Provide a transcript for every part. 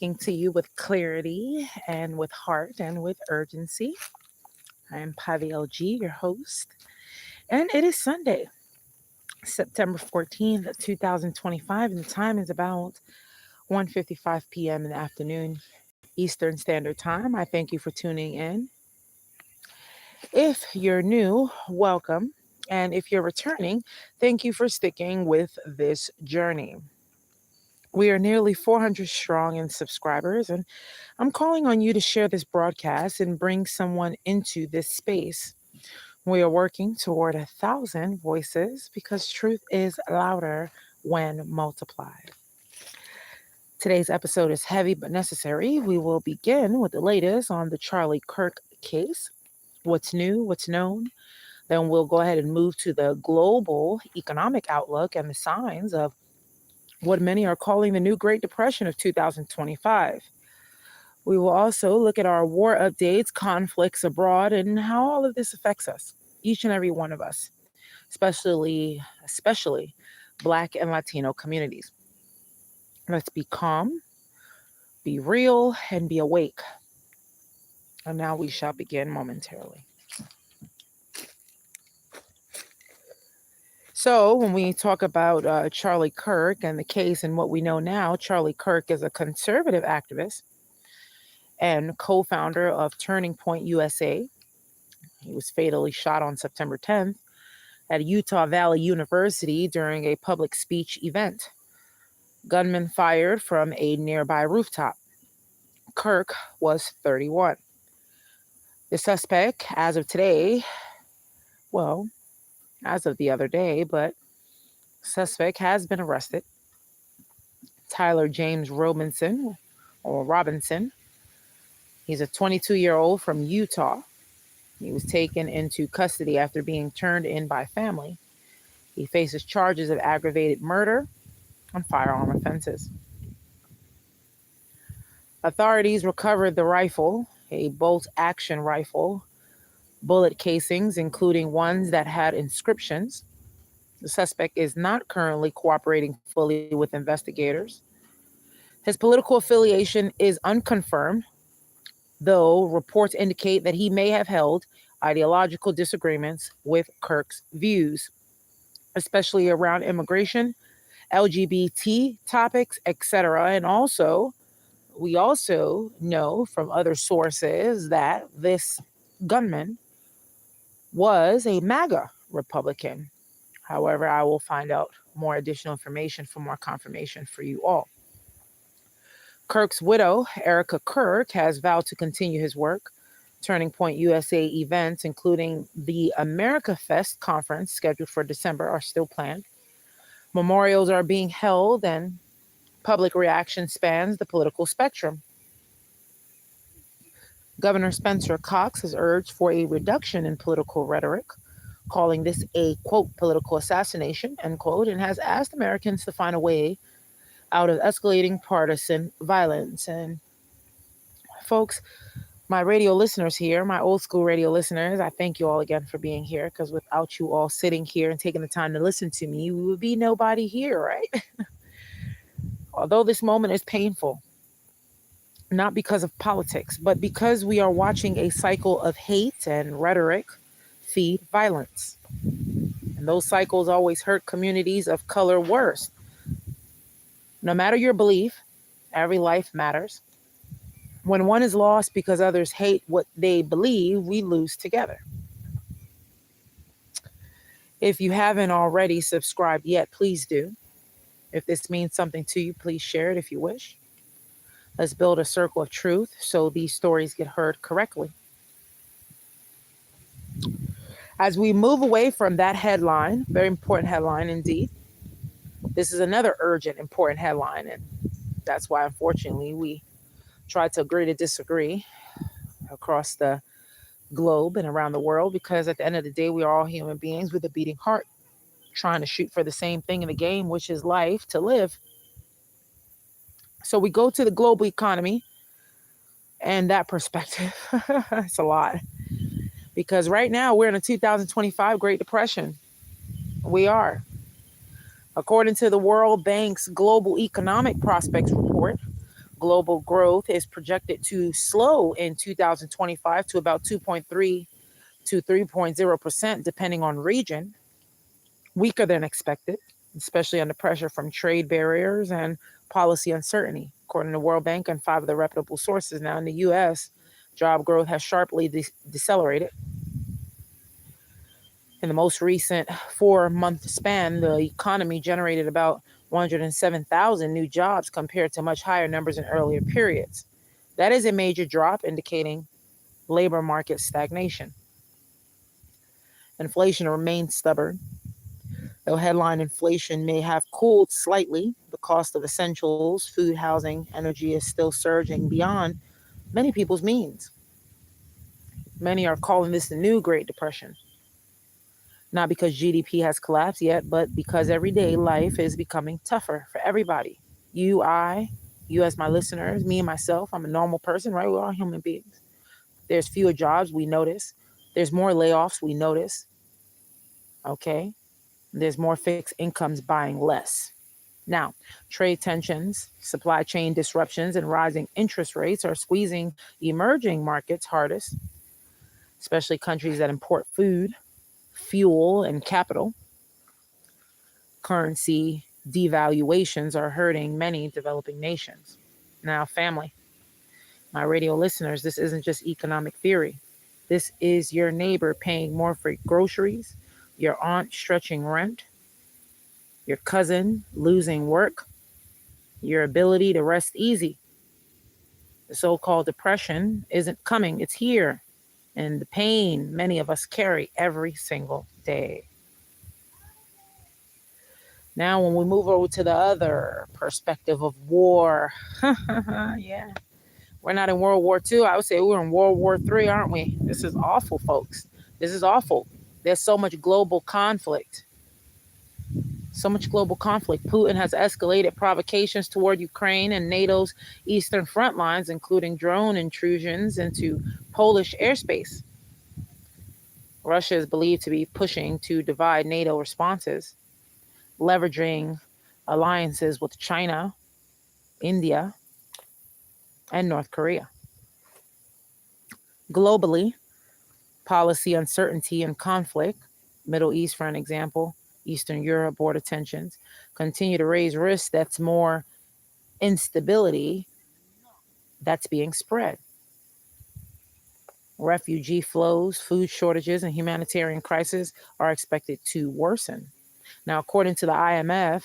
to you with clarity and with heart and with urgency. I am Pavi LG, your host, and it is Sunday, September 14th, 2025, and the time is about 1:55 p.m. in the afternoon, Eastern Standard Time. I thank you for tuning in. If you're new, welcome. And if you're returning, thank you for sticking with this journey. We are nearly 400 strong in subscribers, and I'm calling on you to share this broadcast and bring someone into this space. We are working toward 1,000 voices because truth is louder when multiplied. Today's episode is heavy but necessary. We will begin with the latest on the Charlie Kirk case, what's new, what's known. Then we'll go ahead and move to the global economic outlook and the signs of what many are calling the new Great Depression of 2025. We will also look at our war updates, conflicts abroad, and how all of this affects us, each and every one of us, especially Black and Latino communities. Let's be calm, be real, and be awake. And now we shall begin momentarily. So when we talk about Charlie Kirk and the case and what we know now, Charlie Kirk is a conservative activist and co-founder of Turning Point USA. He was fatally shot on September 10th at Utah Valley University during a public speech event. Gunmen fired from a nearby rooftop. Kirk was 31. The suspect, as of today, as of the other day, but suspect has been arrested. Tyler James Robinson. He's a 22-year-old from Utah. He was taken into custody after being turned in by family. He faces charges of aggravated murder and firearm offenses. Authorities recovered the rifle, a bolt-action rifle, bullet casings, including ones that had inscriptions. The suspect is not currently cooperating fully with investigators. His political affiliation is unconfirmed, though reports indicate that he may have held ideological disagreements with Kirk's views, especially around immigration, LGBT topics, etc. And we also know from other sources that this gunman was a MAGA Republican. However, I will find out more additional information for more confirmation for you all. Kirk's widow, Erica Kirk, has vowed to continue his work. Turning Point USA events, including the America Fest conference scheduled for December, are still planned. Memorials are being held, and public reaction spans the political spectrum. Governor Spencer Cox has urged for a reduction in political rhetoric, calling this a, quote, political assassination, end quote, and has asked Americans to find a way out of escalating partisan violence. And folks, my radio listeners here, my old school radio listeners, I thank you all again for being here, because without you all sitting here and taking the time to listen to me, we would be nobody here, right? Although this moment is painful, not because of politics, but because we are watching a cycle of hate and rhetoric feed violence. And those cycles always hurt communities of color worst. No matter your belief, every life matters. When one is lost because others hate what they believe, we lose together. If you haven't already subscribed yet, please do. If this means something to you, please share it if you wish. Let's build a circle of truth so these stories get heard correctly. As we move away from that headline, very important headline indeed, this is another urgent, important headline, and that's why, unfortunately, we try to agree to disagree across the globe and around the world, because at the end of the day, we are all human beings with a beating heart, trying to shoot for the same thing in the game, which is life to live. So we go to the global economy and that perspective. It's a lot, because right now we're in a 2025 Great Depression. We are. According to the World Bank's Global Economic Prospects Report, Global growth is projected to slow in 2025 to about 2.3 to 3.0%, depending on region, weaker than expected, especially under pressure from trade barriers and policy uncertainty, according to World Bank and five of the reputable sources. Now, in the U.S., job growth has sharply decelerated. In the most recent 4-month span, the economy generated about 107,000 new jobs compared to much higher numbers in earlier periods. That is a major drop, indicating labor market stagnation. Inflation remains stubborn. Though headline inflation may have cooled slightly, the cost of essentials, food, housing, energy is still surging beyond many people's means. Many are calling this the new Great Depression. Not because GDP has collapsed yet, but because everyday life is becoming tougher for everybody. You, I, you as my listeners, me and myself, I'm a normal person, right? We're all human beings. There's fewer jobs, we notice. There's more layoffs, we notice. Okay? There's more fixed incomes buying less. Now, trade tensions, supply chain disruptions, and rising interest rates are squeezing emerging markets hardest, especially countries that import food, fuel, and capital. Currency devaluations are hurting many developing nations. Now, family, my radio listeners, this isn't just economic theory. This is your neighbor paying more for groceries, your aunt stretching rent, your cousin losing work, your ability to rest easy. The so called depression isn't coming, it's here. And the pain many of us carry every single day. Now, when we move over to the other perspective of war, yeah, we're not in World War II. I would say we're in World War III, aren't we? This is awful, folks. This is awful. There's so much global conflict. So much global conflict. Putin has escalated provocations toward Ukraine and NATO's eastern front lines, including drone intrusions into Polish airspace. Russia is believed to be pushing to divide NATO responses, leveraging alliances with China, India, and North Korea. Globally, policy uncertainty and conflict, Middle East, for an example, Eastern Europe border tensions, continue to raise risks that's more instability that's being spread. Refugee flows, food shortages, and humanitarian crises are expected to worsen. Now, according to the IMF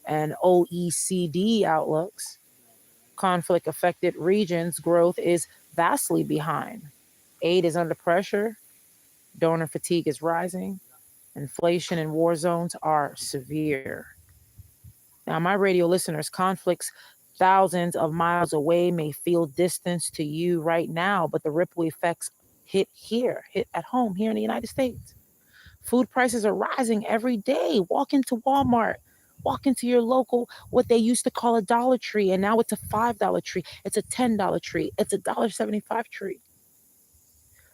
and OECD outlooks, conflict affected regions' growth is vastly behind. Aid is under pressure, donor fatigue is rising, inflation in war zones are severe. Now, my radio listeners, conflicts thousands of miles away may feel distant to you right now, but the ripple effects hit here, hit at home here in the United States. Food prices are rising every day. Walk into Walmart, walk into your local, what they used to call a Dollar Tree, and now it's a $5 tree, it's a $10 tree, it's a $1.75 tree.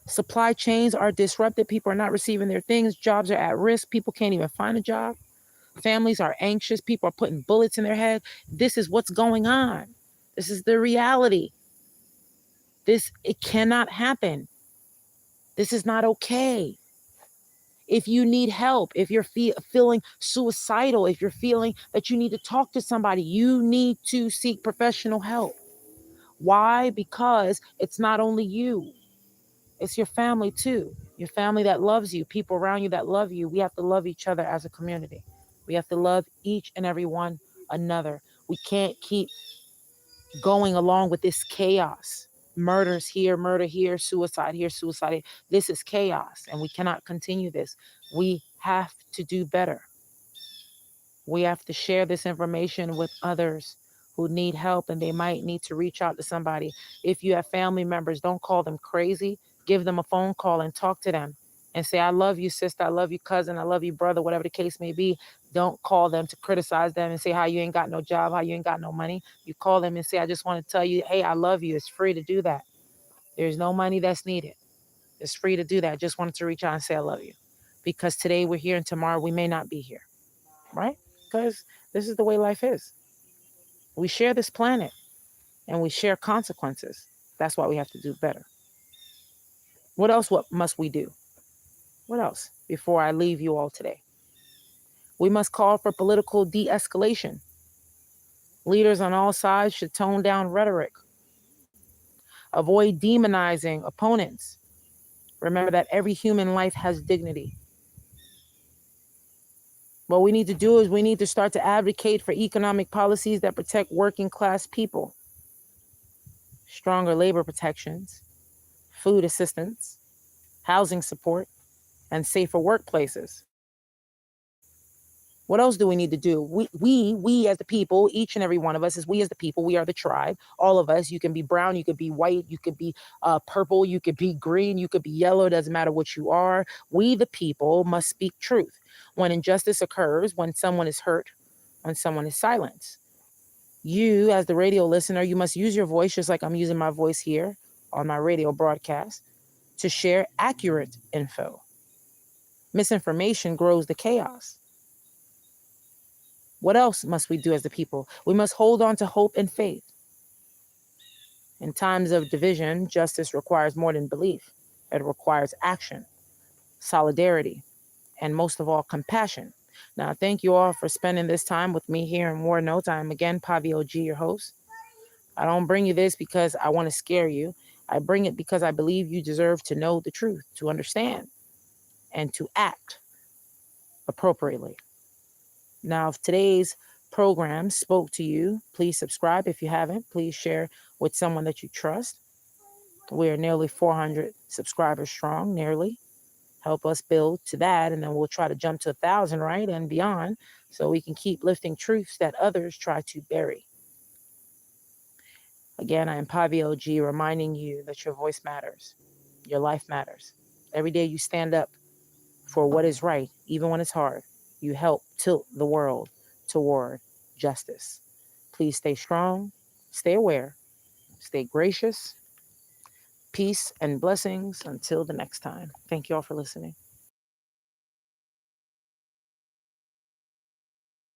Supply chains are disrupted. People are not receiving their things. Jobs are at risk. People can't even find a job. Families are anxious. People are putting bullets in their head. This is what's going on. This is the reality. It cannot happen. This is not okay. If you need help, if you're feeling suicidal, if you're feeling that you need to talk to somebody, you need to seek professional help. Why? Because it's not only you, it's your family too. Your family that loves you, people around you that love you. We have to love each other as a community. We have to love each and every one another. We can't keep going along with this chaos. Murders here, murder here, suicide here, suicide here. This is chaos, and we cannot continue this. We have to do better. We have to share this information with others who need help, and they might need to reach out to somebody. If you have family members, don't call them crazy. Give them a phone call and talk to them and say, I love you, sister. I love you, cousin. I love you, brother, whatever the case may be. Don't call them to criticize them and say how you ain't got no job, how you ain't got no money. You call them and say, I just want to tell you, hey, I love you. It's free to do that. There's no money that's needed. It's free to do that. I just wanted to reach out and say, I love you. Because today we're here and tomorrow we may not be here, right? Because this is the way life is. We share this planet. and we share consequences. That's why we have to do better. What must we do? What else before I leave you all today? We must call for political de-escalation. Leaders on all sides should tone down rhetoric. Avoid demonizing opponents. Remember that every human life has dignity. What we need to do is we need to start to advocate for economic policies that protect working class people. Stronger labor protections, food assistance, housing support, and safer workplaces. What else do we need to do? We as the people, each and every one of us, as we as the people, we are the tribe. All of us. You can be brown, you could be white, you could be purple, you could be green, you could be yellow. Doesn't matter what you are. We, the people, must speak truth when injustice occurs, when someone is hurt, when someone is silenced. You, as the radio listener, you must use your voice just like I'm using my voice here on my radio broadcast to share accurate info. Misinformation grows the chaos. What else must we do as the people? We must hold on to hope and faith. In times of division, justice requires more than belief. It requires action, solidarity, and most of all, compassion. Now, thank you all for spending this time with me here in War Notes. I'm again Pavio G, your host. I don't bring you this because I want to scare you. I bring it because I believe you deserve to know the truth, to understand, and to act appropriately. Now, if today's program spoke to you, please subscribe. If you haven't, please share with someone that you trust. We are nearly 400 subscribers strong, nearly. Help us build to that, and then we'll try to jump to 1,000, right, and beyond, so we can keep lifting truths that others try to bury. Again, I am Pavio G, reminding you that your voice matters. Your life matters. Every day you stand up for what is right, even when it's hard, you help tilt the world toward justice. Please stay strong, stay aware, stay gracious. Peace and blessings until the next time. Thank you all for listening.